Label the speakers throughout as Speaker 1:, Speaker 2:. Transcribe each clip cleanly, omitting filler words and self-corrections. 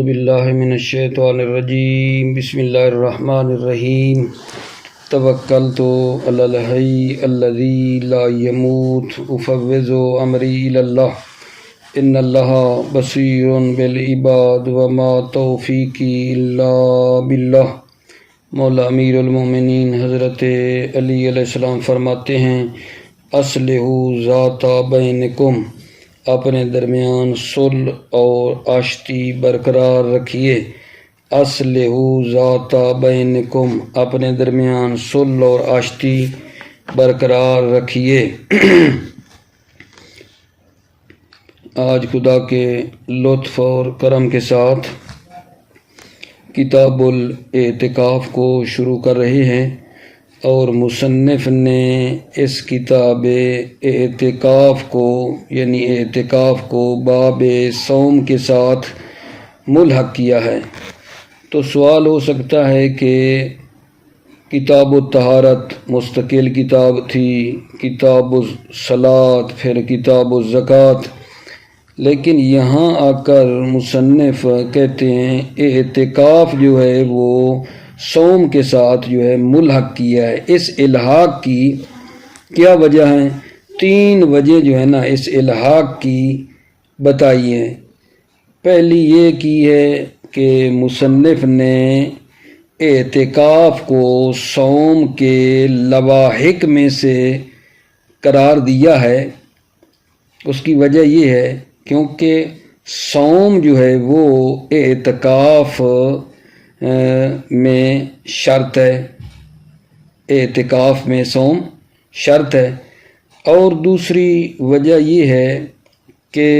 Speaker 1: باللہ من الشیطان الرجیم بسم اللہ الرحمن الرحیم توکلت علی الحی الذی لا یموت افوض امری الی اللہ ان اللہ بصیر بالعباد وما توفیقی الا باللہ۔ مولا امیر المومنین حضرت علی علیہ السلام فرماتے ہیں اصلحوا ذات بینکم، اپنے درمیان صلح اور آشتی برقرار رکھیے۔ اصلحوا ذات بینکم، اپنے درمیان صلح اور آشتی برقرار رکھیے۔ آج خدا کے لطف اور کرم کے ساتھ کتاب الاعتکاف کو شروع کر رہے ہیں، اور مصنف نے اس کتاب اعتکاف کو یعنی اعتکاف کو باب صوم کے ساتھ ملحق کیا ہے۔ تو سوال ہو سکتا ہے کہ کتاب الطہارت مستقل کتاب تھی، کتاب الصلاۃ پھر کتاب الزکوٰۃ، لیکن یہاں آ کر مصنف کہتے ہیں اعتکاف جو ہے وہ صوم کے ساتھ جو ہے ملحق کیا ہے۔ اس الحاق کی کیا وجہ ہے؟ 3 وجہ جو ہے نا اس الحاق کی بتائی ہیں۔ پہلی یہ کی ہے کہ مصنف نے اعتکاف کو صوم کے لواحق میں سے قرار دیا ہے۔ اس کی وجہ یہ ہے کیونکہ صوم جو ہے وہ اعتکاف میں شرط ہے، اعتکاف میں صوم شرط ہے۔ اور دوسری وجہ یہ ہے کہ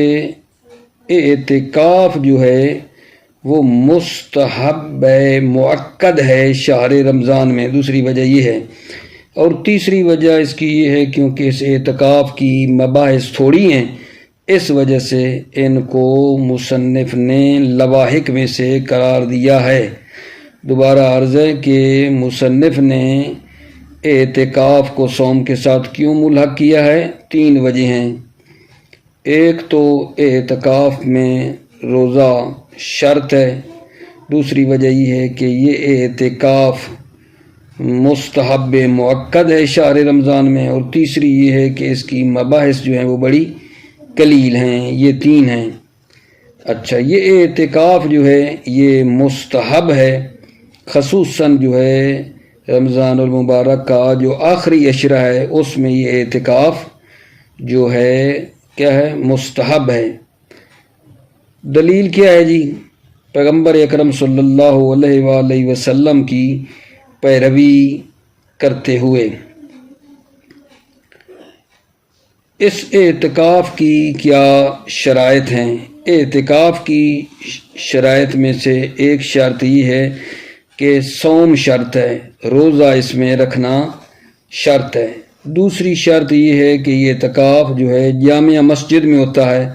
Speaker 1: اعتکاف جو ہے وہ مستحب مؤکد ہے شہر رمضان میں، دوسری وجہ یہ ہے۔ اور تیسری وجہ اس کی یہ ہے کیونکہ اس اعتکاف کی مباحث تھوڑی ہیں، اس وجہ سے ان کو مصنف نے لواحق میں سے قرار دیا ہے۔ دوبارہ عرض ہے کہ مصنف نے اعتکاف کو صوم کے ساتھ کیوں ملحق کیا ہے؟ 3 وجہ ہیں۔ ایک تو اعتکاف میں روزہ شرط ہے، دوسری وجہ یہ ہے کہ یہ اعتکاف مستحب مؤکد ہے شہر رمضان میں، اور تیسری یہ ہے کہ اس کی مباحث جو ہیں وہ بڑی قلیل ہیں۔ یہ 3 ہیں۔ اچھا، یہ اعتکاف جو ہے یہ مستحب ہے، خصوصاً جو ہے رمضان المبارک کا جو آخری عشرہ ہے اس میں یہ اعتکاف جو ہے کیا ہے؟ مستحب ہے۔ دلیل کیا ہے جی؟ پیغمبر اکرم صلی اللہ علیہ وآلہ وسلم کی پیروی کرتے ہوئے اس اعتکاف کی کیا شرائط ہیں؟ اعتکاف کی شرائط میں سے ایک شرط یہ ہے کہ صوم شرط ہے، روزہ اس میں رکھنا شرط ہے۔ دوسری شرط یہ ہے کہ یہ اعتکاف جو ہے جامع مسجد میں ہوتا ہے،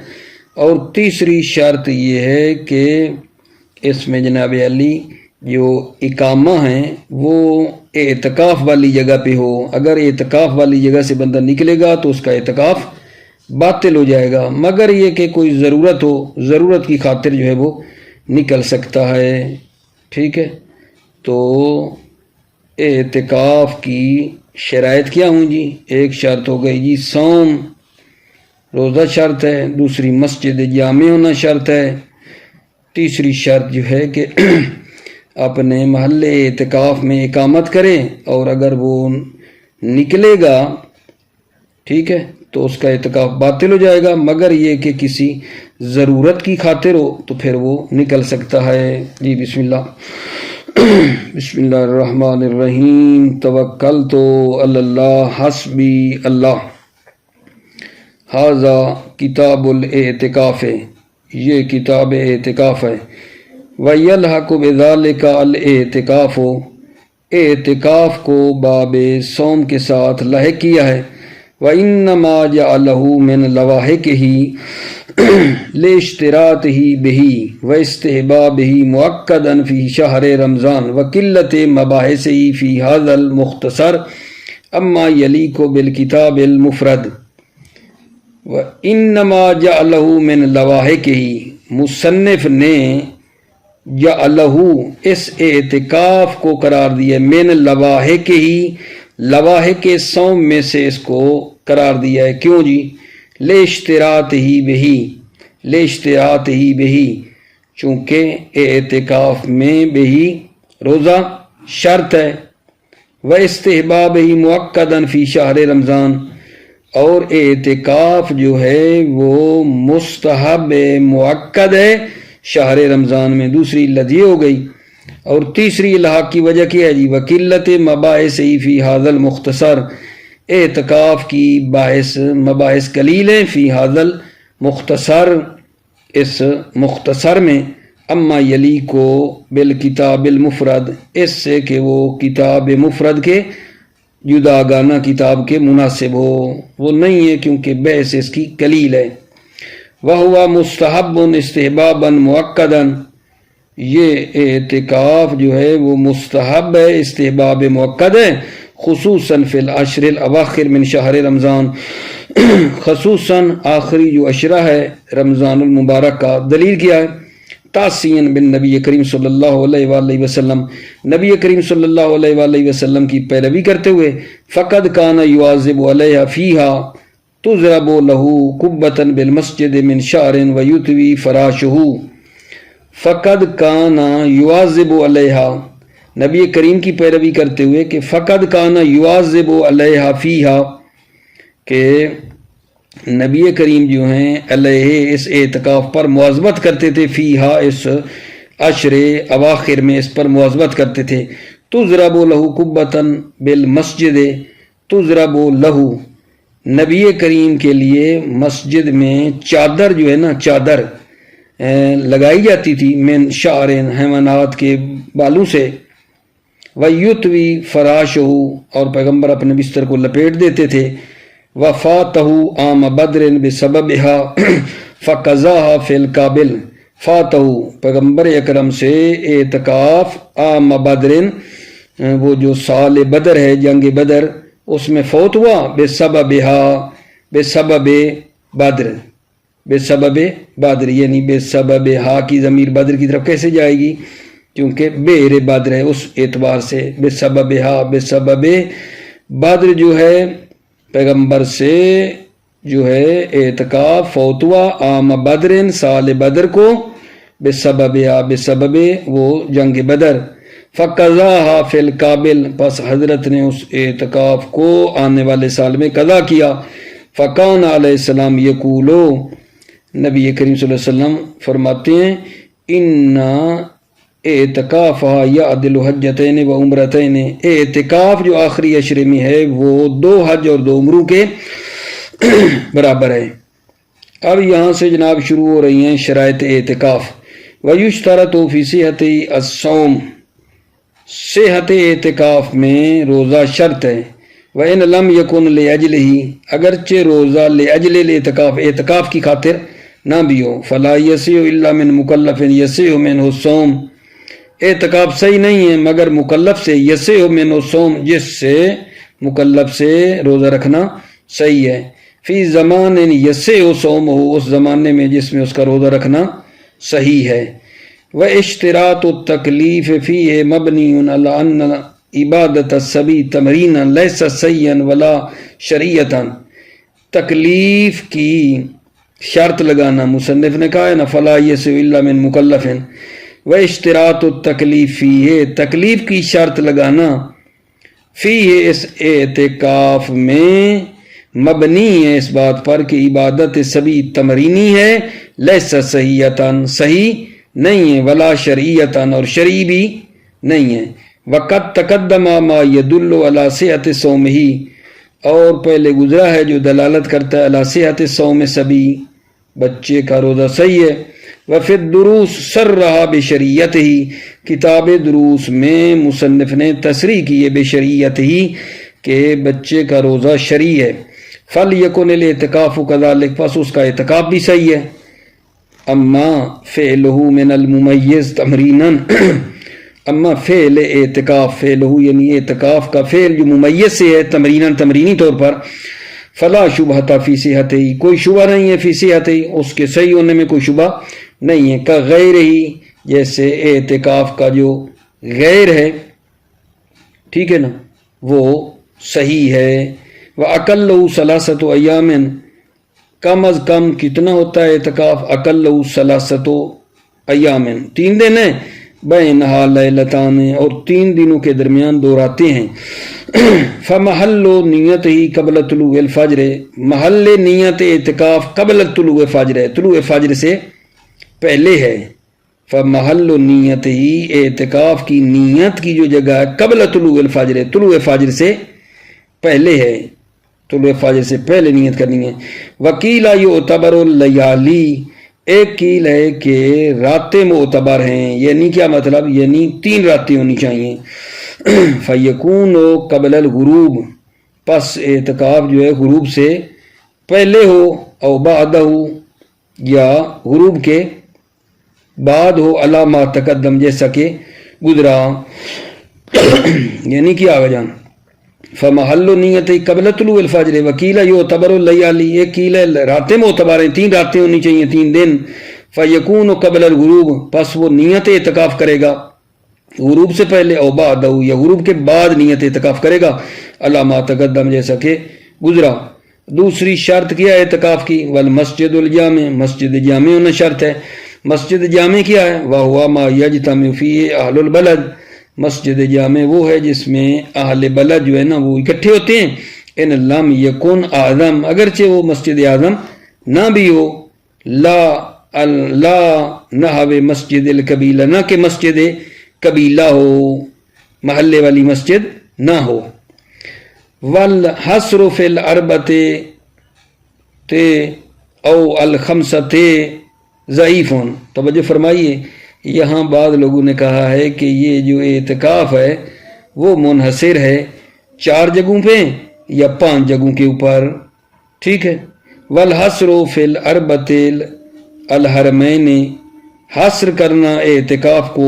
Speaker 1: اور تیسری شرط یہ ہے کہ اس میں جناب علی جو اقامہ ہیں وہ اعتکاف والی جگہ پہ ہو۔ اگر اعتکاف والی جگہ سے بندہ نکلے گا تو اس کا اعتکاف باطل ہو جائے گا، مگر یہ کہ کوئی ضرورت ہو، ضرورت کی خاطر جو ہے وہ نکل سکتا ہے۔ ٹھیک ہے، تو اعتکاف کی شرائط کیا ہوں جی؟ ایک شرط ہو گئی جی صوم، روزہ شرط ہے، دوسری مسجد جامع ہونا شرط ہے، تیسری شرط جو ہے کہ اپنے محلے اعتکاف میں اقامت کرے، اور اگر وہ نکلے گا ٹھیک ہے تو اس کا اعتکاف باطل ہو جائے گا، مگر یہ کہ کسی ضرورت کی خاطر ہو تو پھر وہ نکل سکتا ہے۔ جی بسم اللہ۔ بسم اللہ الرحمن الرحیم توکلت علی اللہ حسبی اللہ۔ ھذا کتاب الاعتکاف، یہ کتاب اعتکاف ہے۔ وَيَلْحَقُ بِذَلِكَ الاعتکاف، اعتکاف کو باب صوم کے ساتھ لاحق کیا ہے۔ وَإِنَّمَا جَعَلَهُ مِنْ لَوَاحِقِهِ لِاشْتِرَاطِهِ بِهِ وَاسْتِحْبَابِهِ مُؤَكَّدًا فِي شَهْرِ رمضان وَقِلَّةِ مَبَاحِثِهِ فِي هَذَا الْمُخْتَصَرِ أَمَّا يَلِيقُ بِالْكِتَابِ الْمُفْرَدِ وَإِنَّمَا جَعَلَهُ مِنْ لَوَاحِقِهِ، مصنف نے جعلہ اس اعتکاف کو قرار دیا من لواحق ہی لواحق کے صوم میں سے اس کو قرار دیا ہے. کیوں جی؟ لاشتراط ہی بہی چونکہ اعتکاف میں بہی روزہ شرط ہے. و استحباب ہی مؤکداً فی شہر رمضان اور اعتکاف جو ہے وہ مستحب مؤکد ہے شہر رمضان میں. دوسری علت یہ ہو گئی. اور تیسری الحاق کی وجہ کیا ہے جی؟ وقلت مباحث فی ھذا المختصر اعتکاف کی مباحث قلیل ہیں فی ھذا المختصر اس مختصر میں. اما یلی کو بالکتاب المفرد اس سے کہ وہ کتاب مفرد کے جداگانہ کتاب کے مناسب ہو وہ نہیں ہے کیونکہ بحث اس کی قلیل ہے. وَهُوَ مستحب استحبابا مؤکدا یہ اعتکاف جو ہے وہ مستحب ہے استحباب مؤکد ہے خصوصاً فی العشر الاواخر من شہر رمضان خصوصاً آخری جو عشرہ ہے رمضان المبارک کا. دلیل کیا ہے؟ تاسین بن نبی کریم صلی اللہ علیہ وآلہ وسلم نبی کریم صلی اللہ علیہ وآلہ وسلم کی پیروی کرتے ہوئے فقد کان یواظب علیہ فیہا تضرب لہ قبۃ بالمسجد من شعر ویطوی فراشہ. فقد کان یواظب علیہ نبی کریم کی پیروی کرتے ہوئے کہ فقد کان یواظب علیہ فیہا کہ نبی کریم جو ہیں علیہ اس اعتکاف پر مواظبت کرتے تھے فیہا اس عشر اواخر میں اس پر مواظبت کرتے تھے. تضرب لہ قبۃ بالمسجد تضرب لہ نبی کریم کے لیے مسجد میں چادر جو ہے نا چادر لگائی جاتی تھی من شعر حیوانات کے بالوں سے. ویطوی فراشہ اور پیغمبر اپنے بستر کو لپیٹ دیتے تھے. وفاتہ عام بدر بسببها فقضاها فی القابل فاتہ پیغمبر اکرم سے اعتکاف عام بدر وہ جو سال بدر ہے جنگ بدر اس میں فوت ہوا بسبب بدر یعنی بسبب ہا کی ضمیر بدر کی طرف کیسے جائے گی کیونکہ بیر بدر ہے اس اعتبار سے بسبب ہا بسبب بدر جو ہے پیغمبر سے جو ہے اعتکاف فوت ہوا عام بدر سال بدر کو بسبب وہ جنگ بدر. فقضاها فی القابل پس حضرت نے اس اعتکاف کو آنے والے سال میں قضا کیا. فکان علیہ السلام یقولو نبی کریم صلی اللہ علیہ وسلم فرماتے ہیں ان اعتکافہ یعدل حجتین و عمرتین اعتکاف جو آخری عشرے میں ہے وہ 2 حج اور 2 عمروں کے برابر ہے. اب یہاں سے جناب شروع ہو رہی ہیں شرائط اعتکاف. وَيُشْتَرَطُ فِي صِحَّةِ الصَّوْمِ صحت اعتکاف میں روزہ شرط ہے. وَإِنْ لَمْ يَكُنْ لِأَجْلِهِ اگرچہ روزہ لِأَجْلِ الاعتکاف اعتکاف کی خاطر نہ بھی ہو. فَلَا يَصِحُ إِلَّا مِنْ مُكَلَّفٍ يَصِحُ مِنْهُ الصَّوْمُ اعتکاف صحیح نہیں ہے مگر مکلف سے یسع من الصوم جس سے مکلف سے روزہ رکھنا صحیح ہے. فی زمان یسع صومہ اس زمانے میں جس میں اس کا روزہ رکھنا صحیح ہے. واشتراط التکلیف فیہ مبنی علی ان عبادت الصبی تمرینا لیس صحیحا ولا شریعتا تکلیف کی شرط لگانا مصنف نے کہا ہے نا فلا یسع الا من مکلف. واشتراط التکلیف فیہ تکلیف کی شرط لگانا فیہ اس اعتکاف میں مبنی ہے اس بات پر کہ عبادت سبھی تمرینی ہے لیس صحیحتاً صحیح نہیں ہے ولا شرعیتاً اور شرعی بھی نہیں ہے. وقت تقدم ما یدل علی صحت صومہ اور پہلے گزرا ہے جو دلالت کرتا ہے علی صحت صوم سبھی بچے کا روزہ صحیح ہے. وفی الدروس سرہا بشریعت ہی کتاب دروس میں مصنف نے تصریح کی ہے بشریعت ہی کہ بچے کا روزہ شرعی ہے. فَلْيَكُنِ الْاعْتِكَافُ كَذَلِكَ پس اس کا اعتکاف بھی صحیح ہے. اما فعلہ من الممیز تمریناً اما فعل اعتکاف فعلہ یعنی اعتکاف کا فعل جو ممیز سے ہے تمریناً تمرینی طور پر فلا شبہۃ فی صحتہ کوئی شبہ نہیں ہے فی صحتہ اس کے صحیح ہونے میں کوئی شبہ نہیں ہے. کا غیر ہی جیسے اعتکاف کا جو غیر ہے، ٹھیک ہے نا، وہ صحیح ہے۔ وَأَقَلُّهُ ثَلَاثَةُ أَيَّامٍ، کم از کم کتنا ہوتا ہے اعتکاف؟ أَقَلُّهُ ثَلَاثَةُ أَيَّامٍ، 3 دن ہیں، بَيْنَهَا لَيْلَتَانِ، اور 3 دنوں کے درمیان 2 راتیں ہیں۔ فَمَحَلُّ نِيَّتِهِ قبل طلوع الفجر، محل نیت اعتکاف قبل طلوع فجر ہے، طلوع فجر سے پہلے ہے۔ فمحل نیت ہی، اعتکاف کی نیت کی جو جگہ ہے قبل طلوع الفجر، طلوع فجر سے پہلے ہے، طلوع فجر سے پہلے نیت کرنی ہے۔ وکیلا یعتبر اللیالی، ایک کیل ہے کہ راتیں معتبر ہیں، یعنی کیا مطلب؟ یعنی 3 راتیں ہونی چاہیے۔ فیکون قبل الغروب، پس اعتکاف جو ہے غروب سے پہلے ہو، او بعدہ، یا غروب کے بعد ہو، علامہ تقدم، جیسا کہ گزرا، یعنی کہ آگے جان۔ فمحل نیت قبل طلوع الفجر، وکیل یعتبر اللیالی، ایک کیل ہے راتیں معتبر ہیں، 3 راتیں ہونی چاہیے، 3 دن۔ فیکون قبل الغروب، پس وہ نیت اعتکاف کرے گا غروب سے پہلے، او بعدہ، یا غروب کے بعد نیت اعتکاف کرے گا، علامہ تقدم، جیسا کہ گزرا۔ دوسری شرط کیا ہے اعتکاف کی؟ والمسجد الجامع، مسجد جامع ہونا شرط ہے۔ مسجد جامع کیا ہے؟ وَهُوَ مَا يَجْتَمِعُ فِيهِ أَهْلُ الْبَلَدِ، مسجد جامع وہ ہے جس میں اہل بلد جو ہے نا وہ اکٹھے ہوتے ہیں۔ ان لم یکن اعظم، اگرچہ وہ مسجد اعظم نہ بھی ہو، لا نحو مسجد القبیلہ، نہ کہ مسجد قبیلہ ہو، محلے والی مسجد نہ ہو۔ والحصر فی الاربعۃ او الخمسۃ ضعیف، توجہ فرمائیے، یہاں بعض لوگوں نے کہا ہے کہ یہ جو اعتکاف ہے وہ منحصر ہے 4 جگہوں پہ یا 5 جگہوں کے اوپر، ٹھیک ہے۔ والحصر فی الاربعۃ الحرمین، حصر کرنا اعتکاف کو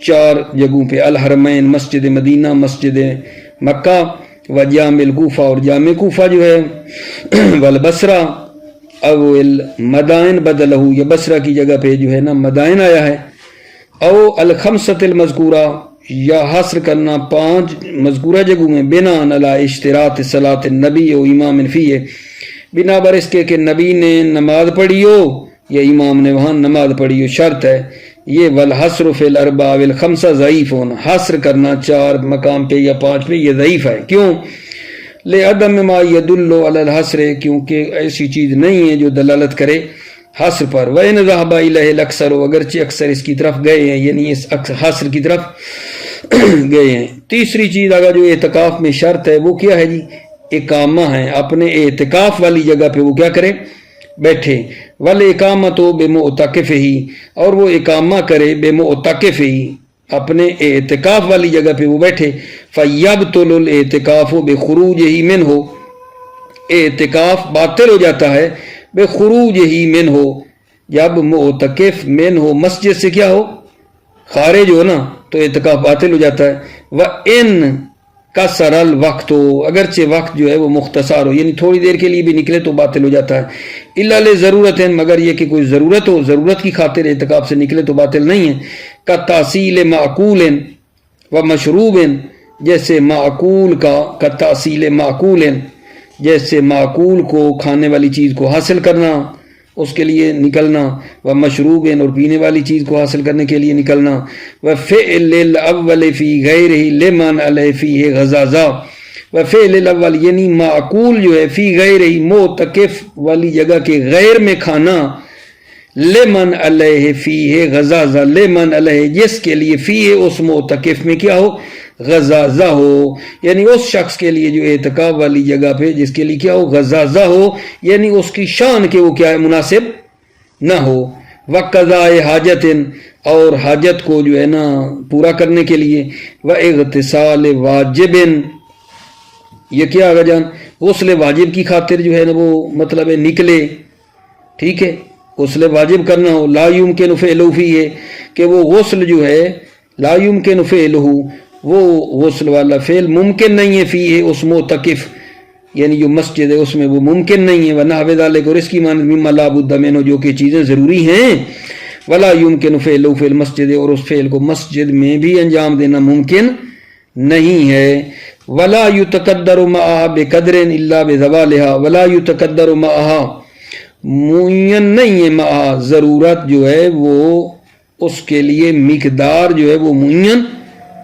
Speaker 1: 4 جگہوں پہ، الحرمین، مسجد مدینہ، مسجد مکہ، و جامع الکوفہ، اور جامع کوفہ جو ہے، والبصرہ او المدائن بدلہ، یا بصرہ کی جگہ پہ جو ہے نا مدائن آیا ہے، او الخمسۃ المذکورہ، یا حصر کرنا 5 مذکورہ جگہوں میں، بنا علی اشتراط صلاۃ النبی و امام فیہ، بنا بر اس کے کہ نبی نے نماز پڑھی ہو یا امام نے وہاں نماز پڑھی ہو، شرط ہے یہ۔ والحصر فی الاربع والخمسہ ضعیف، حصر کرنا 4 مقام پہ یا 5 پہ یہ ضعیف ہے، کیوں؟ لعدم ما يدل علی الحصر، کیونکہ ایسی چیز نہیں ہے جو دلالت کرے حصر پر۔ وَإِنْ ذَهَبَ إِلَيْهِ الْأَكْثَرُ، اگرچہ اکثر اس کی طرف گئے ہیں، یعنی اس حصر کی طرف گئے ہیں۔ تیسری چیز آگا جو اعتکاف میں شرط ہے وہ کیا ہے جی؟ اقامہ ہے، اپنے اعتکاف والی جگہ پہ وہ کیا کرے؟ بیٹھے۔ وَالْإِقَامَةُ بِمُعْتَكِفِهِ، اور وہ اقامہ کرے بِمُعْتَكِفِهِ، اپنے اعتکاف والی جگہ پہ وہ بیٹھے۔ فَيَبْطُلُ الْإِعْتِكَافُ بِخُرُوجِهِ مِنْهُ، اعتکاف باطل ہو جاتا ہے بِخُرُوجِهِ مِنْهُ، جب معتکف منہ مسجد سے کیا ہو؟ خارج ہو نا، تو اعتکاف باطل ہو جاتا ہے۔ وَإِنْ کثر الوقت، اگرچہ وقت جو ہے وہ مختصر ہو، یعنی تھوڑی دیر کے لیے بھی نکلے تو باطل ہو جاتا ہے۔ الا لضرورت، مگر یہ کہ کوئی ضرورت ہو، ضرورت کی خاطر اعتکاف سے نکلے تو باطل نہیں ہے۔ کا تحصیل معقول و مشروب، جیسے معقول کا تحصیل معقول، جیسے معقول کو کھانے والی چیز کو حاصل کرنا، اس کے لیے نکلنا، و مشروب، اور پینے والی چیز کو حاصل کرنے کے لیے نکلنا۔ و فعل الاول فی غیرہ لمن علیہ فیہ غزازہ، و فعل الاول یعنی معقول جو ہے فی غیرہ معتکف والی جگہ کے غیر میں کھانا، لمن علیہ فیہ غزازہ، لمن علیہ جس کے لیے فیہ اس معتکف میں کیا ہو؟ غزازہ ہو، یعنی اس شخص کے لیے جو اعتکاف والی جگہ پہ جس کے لیے کیا ہو؟ غزازہ ہو، یعنی اس کی شان کے وہ کیا ہے؟ مناسب نہ ہو۔ وقضاء حاجت، اور حاجت کو جو ہے نا پورا کرنے کے لیے۔ واغتسال واجب، یہ کیا آگا جان؟ غسل واجب کی خاطر جو ہے نا وہ مطلب ہے نکلے، ٹھیک ہے، غسل واجب کرنا ہو۔ لا یمکن فعلہ فیہ، کہ وہ غسل جو ہے لا یمکن فعلہ، وہ غسل والا فعل ممکن نہیں ہے فیہ اس معتکف، یعنی جو مسجد ہے اس میں وہ ممکن نہیں ہے۔ ونحو ذلک، اور اس کی مانند مما لا بد منہ، جو کہ چیزیں ضروری ہیں۔ ولا یمکن فعلہ فی المسجد، اور اس فعل کو مسجد میں بھی انجام دینا ممکن نہیں ہے. ولا یتقدر معها بقدر الا بزوالها، ولا یتقدر معها معین نہیں ہے، معها ضرورت جو ہے وہ اس کے لیے مقدار جو ہے وہ معین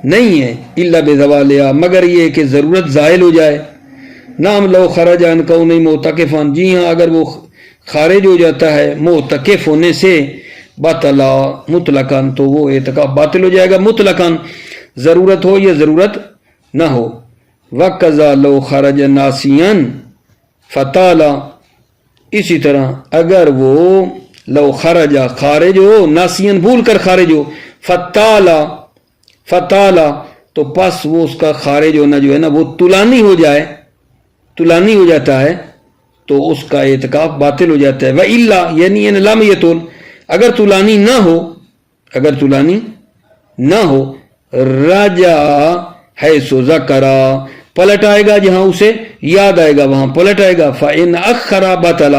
Speaker 1: نہیں ہے، الا بزوالها مگر یہ کہ ضرورت زائل ہو جائے. نام لو خرج عن کون معتکفا، جی ہاں اگر وہ خارج ہو جاتا ہے معتکف ہونے سے باطلا مطلقاً تو وہ اعتکاف باطل ہو جائے گا مطلقاً، ضرورت ہو یا ضرورت نہ ہو. وَقَذَا لَوْ خَرَجَ نَاسِيًا فَطَالَ، اسی طرح اگر وہ لو خرج خارج ہو، ناسین بھول کر خارج ہو، فطال تو پس وہ اس کا خارج ہونا جو ہے نا وہ طولانی ہو جائے، طولانی ہو جاتا ہے تو اس کا اعتکاف باطل ہو جاتا ہے. وَإِلَّا یعنی لم یطول، اگر طولانی نہ ہو، اگر طولانی نہ ہو، رجع حیث ذکر پلٹ آئے گا جہاں اسے یاد آئے گا وہاں پلٹ آئے گا. فَإِنْ أَخَّرَ بَطَلَ،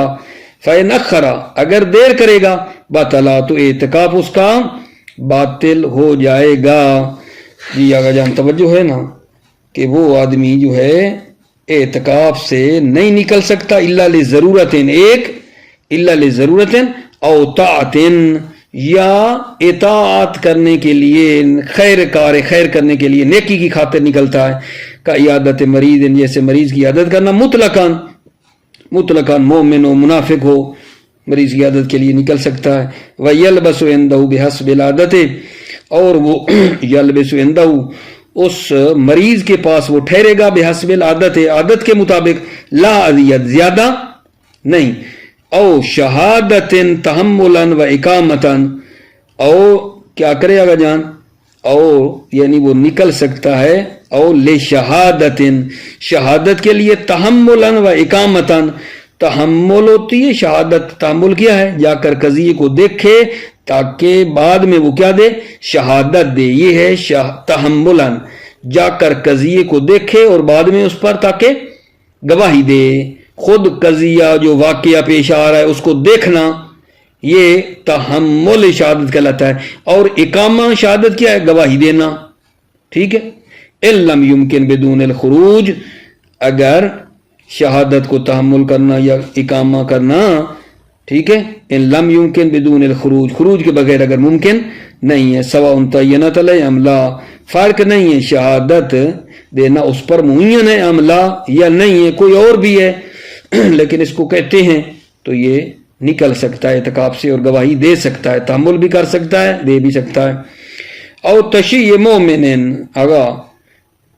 Speaker 1: فَإِنْ أَخَّرَ اگر دیر کرے گا بطلا تو اعتکاف اس کا باطل ہو جائے گا. جی آگا جان توجہ ہے نا کہ وہ آدمی جو ہے اعتکاف سے نہیں نکل سکتا الا لضرورت، ایک الا لضرورت او طاعت، یا اطاعت کرنے کے لیے، خیر کرنے کے لیے نیکی کی خاطر نکلتا ہے. کا عیادت مریض، جیسے مریض کی عیادت کرنا مطلقاً مومن ہو منافق ہو مریض کی عیادت کے لیے نکل سکتا ہے. وَيَلْبَسُ عِنْدَهُ بِحَسْبِ الْعَادَةِ، اور وہ یلبس عِنْدَهُ اس مریض کے پاس وہ ٹھہرے گا بحسب العادت، عادت کے مطابق، لا اذیت زیادہ نہیں. او شہادت تحملا و اقامتا، او کیا کرے آگا جان، او یعنی وہ نکل سکتا ہے، او لے شہادت شہادت کے لیے، تحملا و اقامتا تحمل ہوتی ہے شہادت، تحمل کیا ہے جا کر قضیے کو دیکھے تاکہ بعد میں وہ کیا دے شہادت دے، یہ ہے تحملا، جا کر قضیے کو دیکھے اور بعد میں اس پر تاکہ گواہی دے. خود قضیہ جو واقعہ پیش آ رہا ہے اس کو دیکھنا یہ تحمل شہادت کہلاتا ہے. اور اقامہ شہادت کیا ہے گواہی دینا، ٹھیک ہے. ان لم یمکن بدون الخروج، اگر شہادت کو تحمل کرنا یا اقامہ کرنا، ٹھیک ہے، ان لم یمکن بدون الخروج، خروج کے بغیر اگر ممکن نہیں ہے، سواء تعینت علیہ ام لا، فرق نہیں ہے شہادت دینا اس پر معین ہے ام لا یا نہیں ہے، کوئی اور بھی ہے لیکن اس کو کہتے ہیں تو یہ نکل سکتا ہے اعتکاف سے اور گواہی دے سکتا ہے، تحمل بھی کر سکتا ہے، دے بھی سکتا ہے. اور تشیع مومن، آگا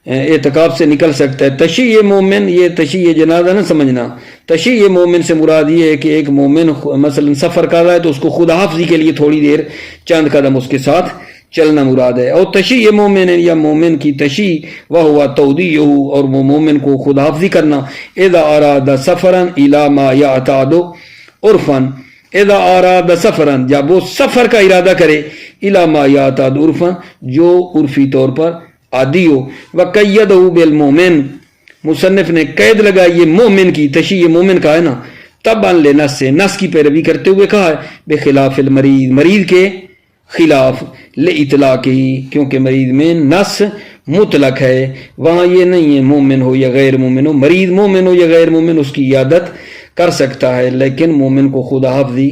Speaker 1: اعتکاف سے نکل سکتا ہے. تشیع مومن، یہ تشیع جنازہ نہ سمجھنا، تشیع مومن سے مراد یہ ہے کہ ایک مومن مثلا سفر کر رہا ہے تو اس کو خدا حافظی کے لیے تھوڑی دیر چند قدم اس کے ساتھ چلنا مراد ہے. اور تشیع مومن یا مومن کی تشیع وہو تودیعہ، اور وہ مومن کو خدا حافظی کرنا، اذا اراد سفرا الی ما یعتاد عرفا، اذا اراد سفرا جب وہ سفر کا ارادہ کرے، الی ما یعتاد عرفا جو عرفی طور پر عادی ہو. وقیدہ بالمومن، مصنف نے قید لگائی یہ مومن کی، تشیع مومن کا ہے نا، تبعا لنص، نص کی پیروی کرتے ہوئے کہا ہے، بخلاف المریض، مریض کے خلاف، لإطلاق ہی، کیونکہ مریض میں نص مطلق ہے، وہاں یہ نہیں ہے مومن ہو یا غیر مومن ہو، مریض مومن ہو یا غیر مومن اس کی عیادت کر سکتا ہے، لیکن مومن کو خدا حافظی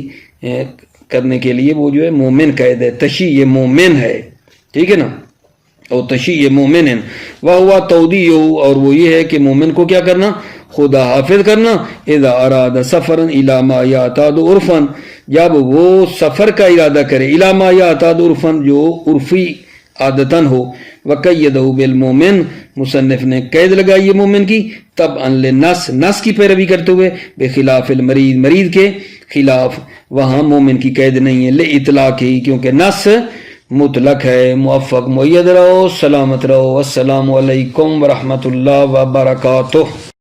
Speaker 1: کرنے کے لیے وہ جو ہے مومن قید ہے، تشیع مومن ہے، ٹھیک ہے نا. اور تشیع مومن وہو تودیعہ، اور وہ یہ ہے کہ مومن کو کیا کرنا خدا حافظ کرنا، اذا اراد سفرا الی ما یعتاد عرفا جب وہ سفر کا ارادہ کرے، الی ما یعتاد عرفا جو عرفی عادتاً ہو. وقیدہ بالمومن، مصنف نے قید لگائی ہے مومن کی، تبعا للنص، نص کی پیروی کرتے ہوئے، بخلاف المریض، مریض کے خلاف وہاں مومن کی قید نہیں ہے، لإطلاق ہی، کیونکہ نص مطلق ہے. موفق مؤید رہو، سلامت رہو، السلام علیکم ورحمۃ اللہ وبرکاتہ.